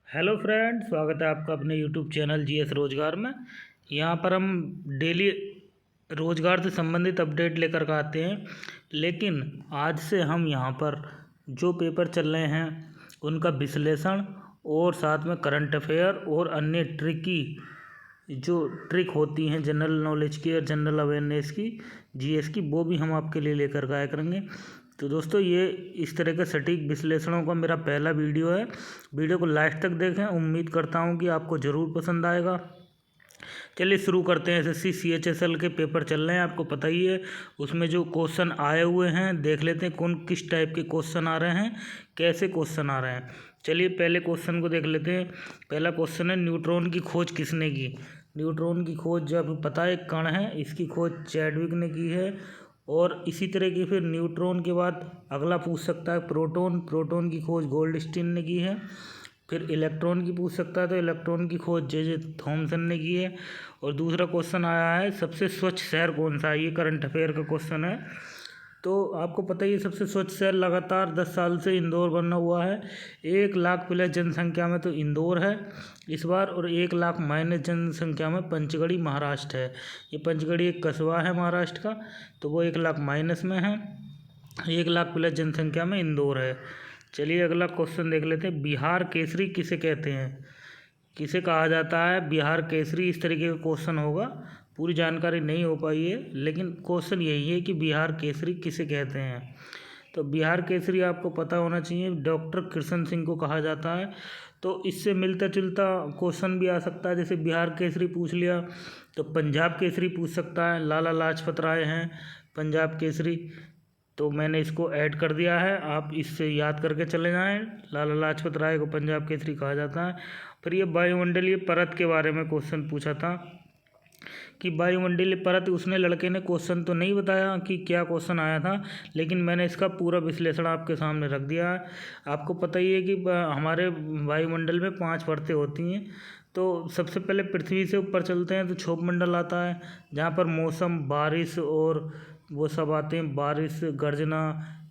Hello friend, स्वागत है आपका अपने यूट्यूब चैनल जीएस रोजगार में। यहाँ पर हम डेली रोजगार से संबंधित अपडेट लेकर के आते हैं। लेकिन आज से हम यहाँ पर जो पेपर चल रहे हैं उनका विश्लेषण और साथ में करंट अफेयर और अन्य ट्रिकी जो ट्रिक होती हैं जनरल नॉलेज की और जनरल अवेयरनेस की, जीएस की, वो भी हम आपके लिए लेकर के आया करेंगे। तो दोस्तों, ये इस तरह के सटीक विश्लेषणों का मेरा पहला वीडियो है। वीडियो को लास्ट तक देखें, उम्मीद करता हूँ कि आपको ज़रूर पसंद आएगा। चलिए शुरू करते हैं। एसएससी सीएचएसएल के पेपर चल रहे हैं, आपको पता ही है। उसमें जो क्वेश्चन आए हुए हैं देख लेते हैं कौन किस टाइप के क्वेश्चन आ रहे हैं, कैसे क्वेश्चन आ रहे हैं। चलिए पहले क्वेश्चन को देख लेते हैं। पहला क्वेश्चन है, न्यूट्रॉन की खोज किसने की। न्यूट्रॉन की खोज, जब पता है एक कण है, इसकी खोज चैडविक ने की है। और इसी तरह की फिर न्यूट्रॉन के बाद अगला पूछ सकता है प्रोटॉन। प्रोटॉन की खोज गोल्डस्टीन ने की है। फिर इलेक्ट्रॉन की पूछ सकता है, तो इलेक्ट्रॉन की खोज जे थॉमसन ने की है। और दूसरा क्वेश्चन आया है, सबसे स्वच्छ शहर कौन सा है। ये करंट अफेयर का क्वेश्चन है। तो आपको पता ही है, सबसे स्वच्छ शहर लगातार 10 साल से इंदौर बना हुआ है। 1 लाख प्लस जनसंख्या में तो इंदौर है इस बार, और 1 लाख माइनस जनसंख्या में पंचगढ़ी महाराष्ट्र है। ये पंचगढ़ी एक कस्बा है महाराष्ट्र का, तो वो 1 लाख माइनस में है। 1 लाख प्लस जनसंख्या में इंदौर है। चलिए अगला क्वेश्चन देख लेते हैं। बिहार केसरी किसे कहते हैं, किसे कहा जाता है बिहार केसरी। इस तरीके का क्वेश्चन होगा, पूरी जानकारी नहीं हो पाई है, लेकिन क्वेश्चन यही है कि बिहार केसरी किसे कहते हैं। तो बिहार केसरी आपको पता होना चाहिए, डॉक्टर कृष्ण सिंह को कहा जाता है। तो इससे मिलता जुलता क्वेश्चन भी आ सकता है, जैसे बिहार केसरी पूछ लिया तो पंजाब केसरी पूछ सकता है। लाला लाजपत राय हैं पंजाब केसरी, तो मैंने इसको ऐड कर दिया है, आप इससे याद करके चले जाएं। लाला लाजपत राय को पंजाब केसरी कहा जाता है। फिर ये वायुमंडलीय परत के बारे में क्वेश्चन पूछा था कि वायुमंडलीय परत, उसने लड़के ने क्वेश्चन तो नहीं बताया कि क्या क्वेश्चन आया था, लेकिन मैंने इसका पूरा विश्लेषण आपके सामने रख दिया है। आपको पता ही है कि हमारे वायुमंडल में 5 परतें होती हैं। तो सबसे पहले पृथ्वी से ऊपर चलते हैं तो क्षोभमंडल आता है, जहाँ पर मौसम, बारिश और वो सब आते हैं, बारिश, गर्जना,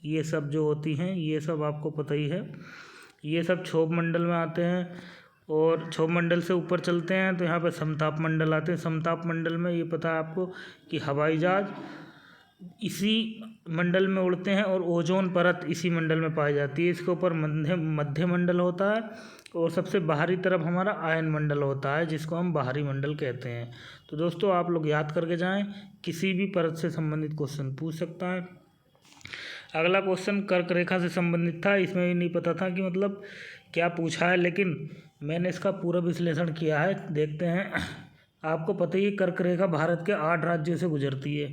ये सब जो होती हैं, ये सब आपको पता ही है। ये सब क्षोभमंडल में आते हैं। और क्षोभमंडल से ऊपर चलते हैं तो यहाँ पे समताप मंडल आते हैं। समताप मंडल में ये पता है आपको कि हवाई जहाज इसी मंडल में उड़ते हैं, और ओजोन परत इसी मंडल में पाई जाती है। इसके ऊपर मध्य मंडल होता है, और सबसे बाहरी तरफ हमारा आयन मंडल होता है, जिसको हम बाहरी मंडल कहते हैं। तो दोस्तों, आप लोग याद करके जाएं, किसी भी परत से संबंधित क्वेश्चन पूछ सकता है। अगला क्वेश्चन कर्क रेखा से संबंधित था। इसमें भी नहीं पता था कि मतलब क्या पूछा है, लेकिन मैंने इसका पूरा विश्लेषण किया है। देखते हैं। आपको पता ही है, कर्क रेखा भारत के 8 राज्यों से गुजरती है।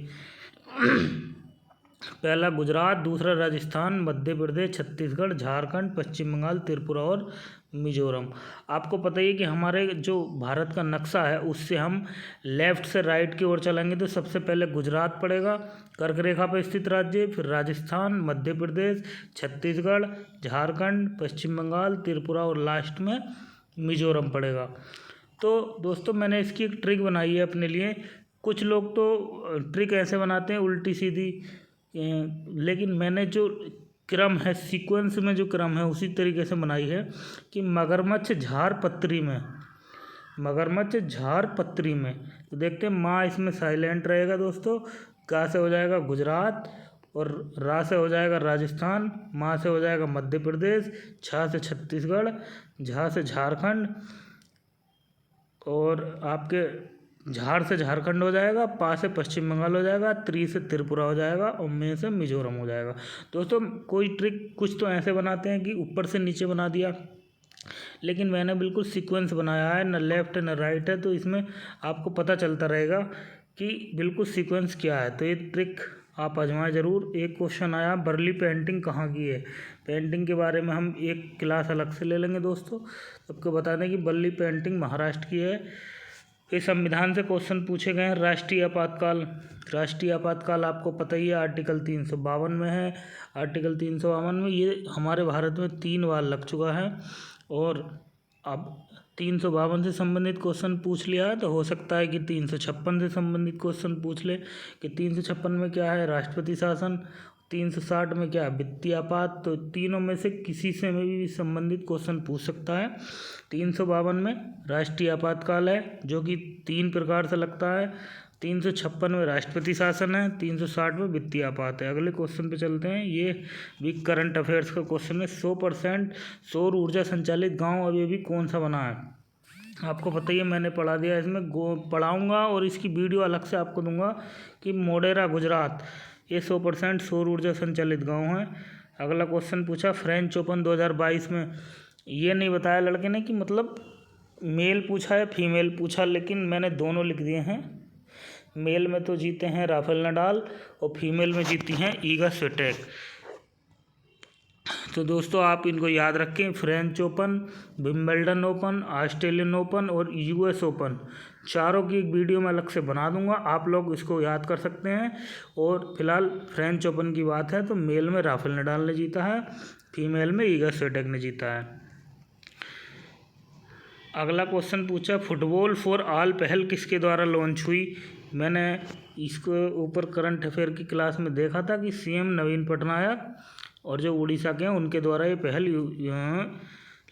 पहला गुजरात, दूसरा राजस्थान, मध्य प्रदेश, छत्तीसगढ़, झारखंड, पश्चिम बंगाल, त्रिपुरा और मिजोरम। आपको पता ही है कि हमारे जो भारत का नक्शा है, उससे हम लेफ़्ट से राइट की ओर चलेंगे तो सबसे पहले गुजरात पड़ेगा, कर्क रेखा पर स्थित राज्य। फिर राजस्थान, मध्य प्रदेश, छत्तीसगढ़, झारखंड, पश्चिम बंगाल, त्रिपुरा और लास्ट में मिजोरम पड़ेगा। तो दोस्तों, मैंने इसकी एक ट्रिक बनाई है अपने लिए। कुछ लोग तो ट्रिक ऐसे बनाते हैं उल्टी सीधी, लेकिन मैंने जो क्रम है, सीक्वेंस में जो क्रम है, उसी तरीके से बनाई है कि मगरमच्छ झार पत्री में, मगरमच्छ झार पत्री में। तो देखते हैं, माँ इसमें साइलेंट रहेगा दोस्तों। का से हो जाएगा गुजरात, और रा से हो जाएगा राजस्थान, माँ से हो जाएगा मध्य प्रदेश, छा से छत्तीसगढ़, झा से झारखंड, और आपके झार से झारखंड हो जाएगा, पा से पश्चिम बंगाल हो जाएगा, त्री से त्रिपुरा हो जाएगा, और मे से मिजोरम हो जाएगा। दोस्तों, कोई ट्रिक कुछ तो ऐसे बनाते हैं कि ऊपर से नीचे बना दिया, लेकिन मैंने बिल्कुल सीक्वेंस बनाया है, न लेफ़्ट न राइट है। तो इसमें आपको पता चलता रहेगा कि बिल्कुल सीक्वेंस क्या है। तो ये ट्रिक आप आजमाएं ज़रूर। एक क्वेश्चन आया, बर्ली पेंटिंग कहाँ की है। पेंटिंग के बारे में हम एक क्लास अलग से ले लेंगे दोस्तों। सबको बता दें कि बर्ली पेंटिंग महाराष्ट्र की है। इस संविधान से क्वेश्चन पूछे गए हैं। राष्ट्रीय आपातकाल, राष्ट्रीय आपातकाल आपको पता ही है, आर्टिकल 352 में है। आर्टिकल 352 में ये हमारे भारत में 3 बार लग चुका है, और अब 352 से संबंधित क्वेश्चन पूछ लिया है, तो हो सकता है कि 356 से संबंधित क्वेश्चन पूछ ले कि 356 में क्या है, राष्ट्रपति शासन। 360 में क्या है, वित्तीय आपात। तो तीनों में से किसी से में भी संबंधित क्वेश्चन पूछ सकता है। 352 में राष्ट्रीय आपातकाल है, जो कि 3 प्रकार से लगता है। 356 में राष्ट्रपति शासन है। 360 में वित्तीय आपात है। अगले क्वेश्चन पे चलते हैं। ये भी करंट अफेयर्स का क्वेश्चन है। 100% सौर ऊर्जा संचालित गाँव अभी भी कौन सा बना है? आपको पता ही है, मैंने पढ़ा दिया। इसमें पढ़ाऊँगा और इसकी वीडियो अलग से आपको दूंगा कि मोढेरा गुजरात ये 100% सौर ऊर्जा संचालित गाँव है। अगला क्वेश्चन पूछा फ्रेंच ओपन 2022 में, ये नहीं बताया लड़के ने कि मतलब मेल पूछा है फीमेल पूछा, लेकिन मैंने दोनों लिख दिए हैं। मेल में तो जीते हैं राफेल नडाल और फीमेल में जीती हैं ईगा स्विटेक। तो दोस्तों आप इनको याद रखें, French open, Wimbledon open, Australian open और यूएस ओपन, चारों की एक वीडियो मैं अलग से बना दूंगा, आप लोग इसको याद कर सकते हैं। और फिलहाल फ्रेंच ओपन की बात है तो मेल में राफेल नडाल ने जीता है, फीमेल में ईगा स्विटेक ने जीता है। अगला क्वेश्चन पूछा फुटबॉल फॉर ऑल पहल किसके द्वारा लॉन्च हुई? मैंने इसको ऊपर करंट अफेयर की क्लास में देखा था कि सीएम नवीन पटनायक और जो उड़ीसा के हैं उनके द्वारा ये पहल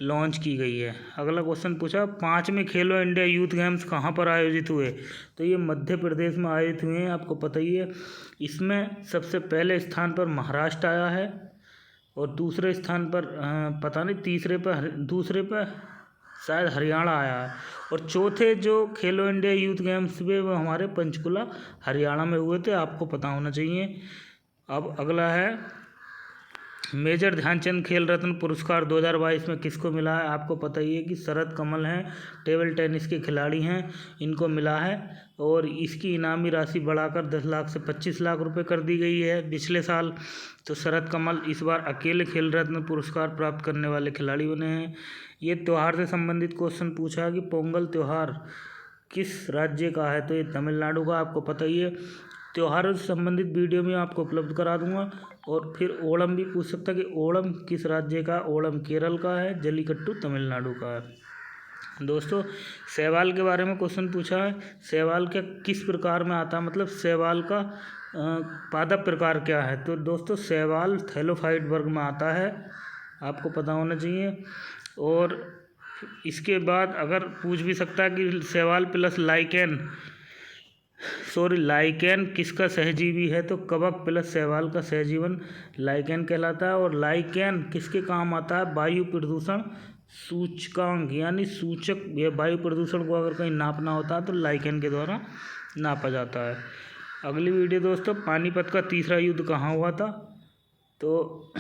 लॉन्च की गई है। अगला क्वेश्चन पूछा 5वें खेलो इंडिया यूथ गेम्स कहाँ पर आयोजित हुए? तो ये मध्य प्रदेश में आयोजित हुए हैं, आपको पता ही है। इसमें सबसे पहले स्थान पर महाराष्ट्र आया है और दूसरे स्थान पर पता नहीं, दूसरे पर शायद हरियाणा आया है। और चौथे जो खेलो इंडिया यूथ गेम्स हुए वो हमारे पंचकुला हरियाणा में हुए थे, आपको पता होना चाहिए। अब अगला है मेजर ध्यानचंद खेल रत्न पुरस्कार 2022 में किसको मिला है? आपको पता ही है कि शरद कमल हैं, टेबल टेनिस के खिलाड़ी हैं, इनको मिला है। और इसकी इनामी राशि बढ़ाकर 10 लाख से 25 लाख रुपए कर दी गई है पिछले साल। तो शरद कमल इस बार अकेले खेल रत्न पुरस्कार प्राप्त करने वाले खिलाड़ी बने हैं। ये त्यौहार से संबंधित क्वेश्चन पूछा है कि पोंगल त्यौहार किस राज्य का है? तो ये तमिलनाडु का, आपको पता ही है। त्योहारों से संबंधित वीडियो में आपको उपलब्ध करा दूंगा। और फिर ओणम भी पूछ सकता है कि ओणम किस राज्य का? ओणम केरल का है, जल्लीकट्टू तमिलनाडु का है। दोस्तों सहवाल के बारे में क्वेश्चन पूछा है। सहवाल क्या किस प्रकार में आता है, मतलब सहवाल का पादप प्रकार क्या है? तो दोस्तों सहवाल थैलोफाइट वर्ग में आता है, आपको पता होना चाहिए। और इसके बाद अगर पूछ भी सकता है कि सहवाल प्लस लाइकेन किसका सहजीवी है? तो कवक प्लस सहवाल का सहजीवन लाइकेन कहलाता है। और लाइकेन किसके काम आता है? वायु प्रदूषण सूचकांक यानी सूचक, या वायु प्रदूषण को अगर कहीं नापना होता है तो लाइकेन के द्वारा नापा जाता है। अगली वीडियो दोस्तों पानीपत का तीसरा युद्ध कहाँ हुआ था? तो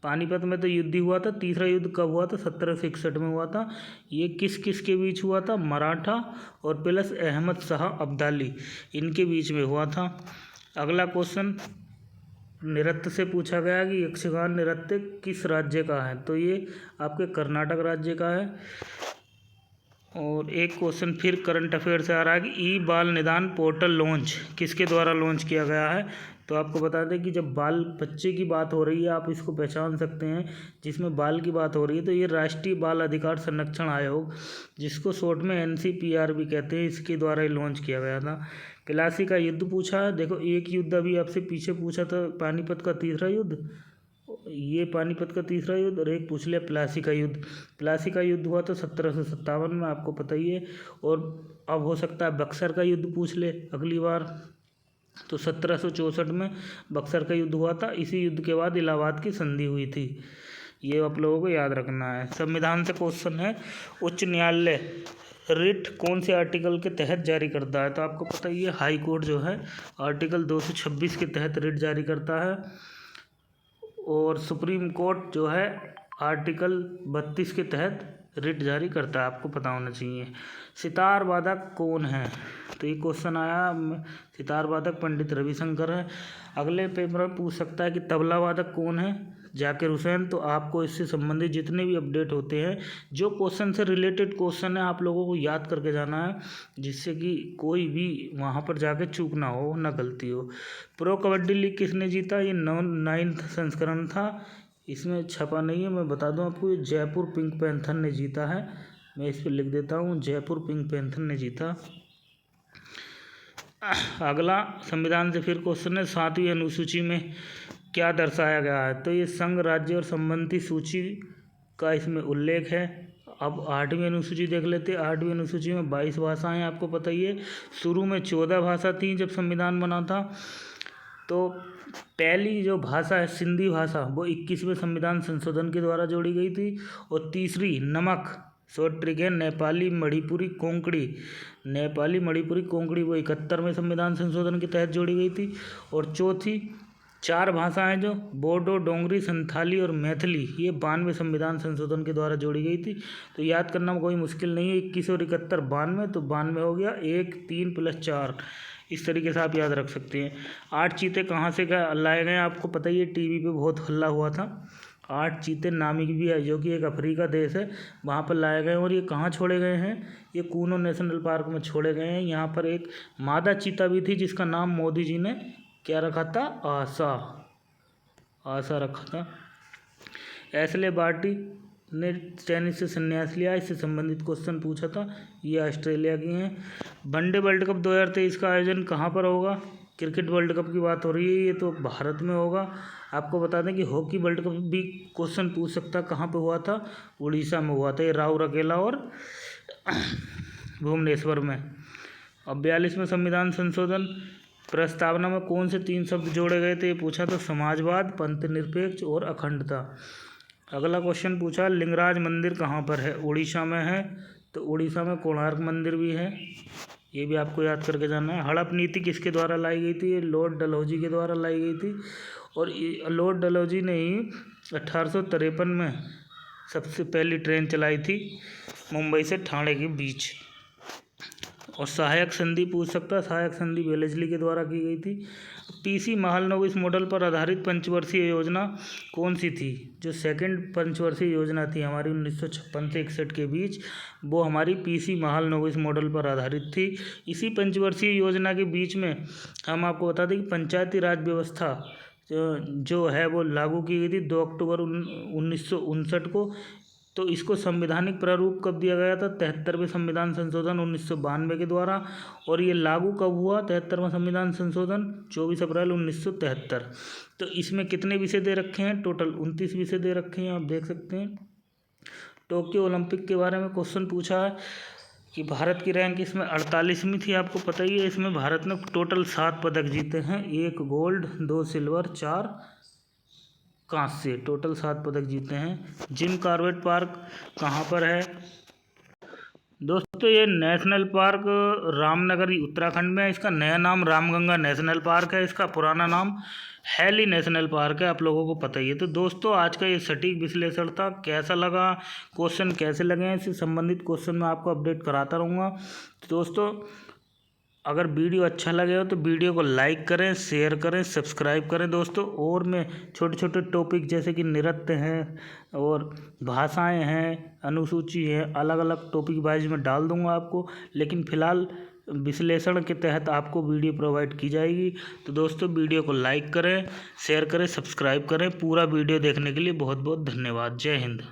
पानीपत में तो युद्ध हुआ था। तीसरा युद्ध कब हुआ था? 1761 में हुआ था। ये किस किस के बीच हुआ था? मराठा और प्लस अहमद शाह अब्दाली, इनके बीच में हुआ था। अगला क्वेश्चन नृत्य से पूछा गया कि यक्षगान नृत्य किस राज्य का है? तो ये आपके कर्नाटक राज्य का है। और एक क्वेश्चन फिर करंट अफेयर से आ रहा है कि ई बाल निदान पोर्टल लॉन्च किसके द्वारा लॉन्च किया गया है? तो आपको बता दें कि जब बाल बच्चे की बात हो रही है, आप इसको पहचान सकते हैं जिसमें बाल की बात हो रही है, तो ये राष्ट्रीय बाल अधिकार संरक्षण आयोग, जिसको शॉर्ट में NCPR भी कहते हैं, इसके द्वारा ही लॉन्च किया गया था। प्लासी का युद्ध पूछा है। देखो एक युद्ध अभी आपसे पीछे पूछा था, पानीपत का तीसरा युद्ध, ये पानीपत का तीसरा युद्ध। और एक पूछ लिया प्लासी का युद्ध। प्लासी का युद्ध हुआ था 1757 में, आपको पता ही है। और अब हो सकता है बक्सर का युद्ध पूछ ले अगली बार, तो 1764 में बक्सर का युद्ध हुआ था। इसी युद्ध के बाद इलाहाबाद की संधि हुई थी। ये आप लोगों को याद रखना है। संविधान से क्वेश्चन है, उच्च न्यायालय रिट कौन से आर्टिकल के तहत जारी करता है? तो आपको पता ही है हाई कोर्ट जो है आर्टिकल 226 के तहत रिट जारी करता है। और सुप्रीम कोर्ट जो है आर्टिकल 32 के तहत रिट जारी करता है, आपको पता होना चाहिए। सितार वादक कौन है? तो ये क्वेश्चन आया, सितार वादक पंडित रविशंकर है। अगले पेपर में पूछ सकता है कि तबला वादक कौन है? जाकिर हुसैन। तो आपको इससे संबंधित जितने भी अपडेट होते हैं, जो क्वेश्चन से रिलेटेड क्वेश्चन है, आप लोगों को याद करके जाना है, जिससे कि कोई भी वहाँ पर जाके चूक ना हो, ना गलती हो। प्रो कबड्डी लीग किसने जीता? ये 9वां संस्करण था, इसमें छपा नहीं है, मैं बता दूं आपको, ये जयपुर पिंक पैंथर ने जीता है। मैं इस पर लिख देता हूँ, जयपुर पिंक पैंथर ने जीता। अगला संविधान से फिर क्वेश्चन है, 7वीं अनुसूची में क्या दर्शाया गया है? तो ये संघ, राज्य और संबंधित सूची का इसमें उल्लेख है। अब 8वीं अनुसूची देख लेते हैं। 8वीं अनुसूची में 22 भाषाएं, आपको पता ही है। शुरू में 14 भाषा थी जब संविधान बना था। तो पहली जो भाषा है सिंधी भाषा, वो 21वें संविधान संशोधन के द्वारा जोड़ी गई थी। और तीसरी नमक शॉर्ट ट्रिक है, नेपाली मणिपुरी कोंकणी वो 71वें संविधान संशोधन के तहत जोड़ी गई थी। और चौथी 4 भाषाएं जो बोडो, डोंगरी, संथाली और मैथिली, ये 92वें संविधान संशोधन के द्वारा जोड़ी गई थी। तो याद करना में कोई मुश्किल नहीं है। 21 और 71 92, तो 92 हो गया। 1 3 + 4, इस तरीके से आप याद रख सकते हैं। 8 चीते कहाँ से लाए गए आपको पता ही है, टीवी पे बहुत हल्ला हुआ था। 8 चीते नामिक भी है, जो कि एक अफ्रीका देश है, वहाँ पर लाए गए। और ये कहाँ छोड़े गए हैं? ये कूनो नेशनल पार्क में छोड़े गए हैं। यहाँ पर एक मादा चीता भी थी जिसका नाम मोदी जी ने क्या रखा था? आशा रखा था। एशले बार्टी ने टेनिस से संन्यास लिया, इससे संबंधित क्वेश्चन पूछा था। ये ऑस्ट्रेलिया की हैं। वनडे वर्ल्ड कप 2023 का आयोजन कहाँ पर होगा? क्रिकेट वर्ल्ड कप की बात हो रही है, ये तो भारत में होगा। आपको बता दें कि हॉकी वर्ल्ड कप भी क्वेश्चन पूछ सकता, कहाँ पे हुआ था? उड़ीसा में हुआ था, ये राउरकेला और भुवनेश्वर में। अब 42वें संविधान संशोधन प्रस्तावना में कौन से 3 शब्द जोड़े गए थे? ये पूछा था, समाजवाद, पंथनिरपेक्ष और अखंडता। अगला क्वेश्चन पूछा, लिंगराज मंदिर कहाँ पर है? उड़ीसा में है। तो उड़ीसा में कोणार्क मंदिर भी है, ये भी आपको याद करके जाना है। हड़प नीति किसके द्वारा लाई गई थी? ये लॉर्ड डलहौजी के द्वारा लाई गई थी। और लॉर्ड डलहौजी ने ही 1853 में सबसे पहली ट्रेन चलाई थी मुंबई से ठाणे के बीच। और सहायक संधि पूछ सकता है, सहायक संधि वेलेस्ली के द्वारा की गई थी। पीसी महालनोबिस मॉडल पर आधारित पंचवर्षीय योजना कौन सी थी? जो सेकंड पंचवर्षीय योजना थी हमारी 1956 से 61 के बीच, वो हमारी पीसी महालनोबिस मॉडल पर आधारित थी। इसी पंचवर्षीय योजना के बीच में हम आपको बता दें कि पंचायती राज व्यवस्था जो है वो लागू की गई थी 2 अक्टूबर 1959 को। तो इसको संवैधानिक प्रारूप कब दिया गया था? 73वें संविधान संशोधन 1992 के द्वारा। और ये लागू कब हुआ 73वां संविधान संशोधन? 24 अप्रैल 1973। तो इसमें कितने विषय दे रखे हैं? टोटल 29 विषय दे रखे हैं, आप देख सकते हैं। टोक्यो ओलंपिक के बारे में क्वेश्चन पूछा है कि भारत की रैंक इसमें 48वीं थी, आपको पता ही है। इसमें भारत ने टोटल 7 पदक जीते हैं, 1 गोल्ड, 2 सिल्वर, 4 कांस्य, टोटल 7 पदक जीते हैं। जिम कॉर्बेट पार्क कहाँ पर है? दोस्तों ये नेशनल पार्क रामनगर उत्तराखंड में है। इसका नया नाम रामगंगा नेशनल पार्क है, इसका पुराना नाम हैली नेशनल पार्क है, आप लोगों को पता ही है। तो दोस्तों आज का ये सटीक विश्लेषण था। कैसा लगा, क्वेश्चन कैसे लगे हैं, इससे संबंधित क्वेश्चन मैं आपको अपडेट कराता रहूँगा। तो दोस्तों अगर वीडियो अच्छा लगे हो तो वीडियो को लाइक करें, शेयर करें, सब्सक्राइब करें दोस्तों। और मैं छोटे छोटे टॉपिक जैसे कि नृत्य हैं और भाषाएं हैं, अनुसूची है, अलग अलग टॉपिक वाइज में डाल दूंगा आपको। लेकिन फ़िलहाल विश्लेषण के तहत आपको वीडियो प्रोवाइड की जाएगी। तो दोस्तों वीडियो को लाइक करें, शेयर करें, सब्सक्राइब करें। पूरा वीडियो देखने के लिए बहुत बहुत धन्यवाद। जय हिंद।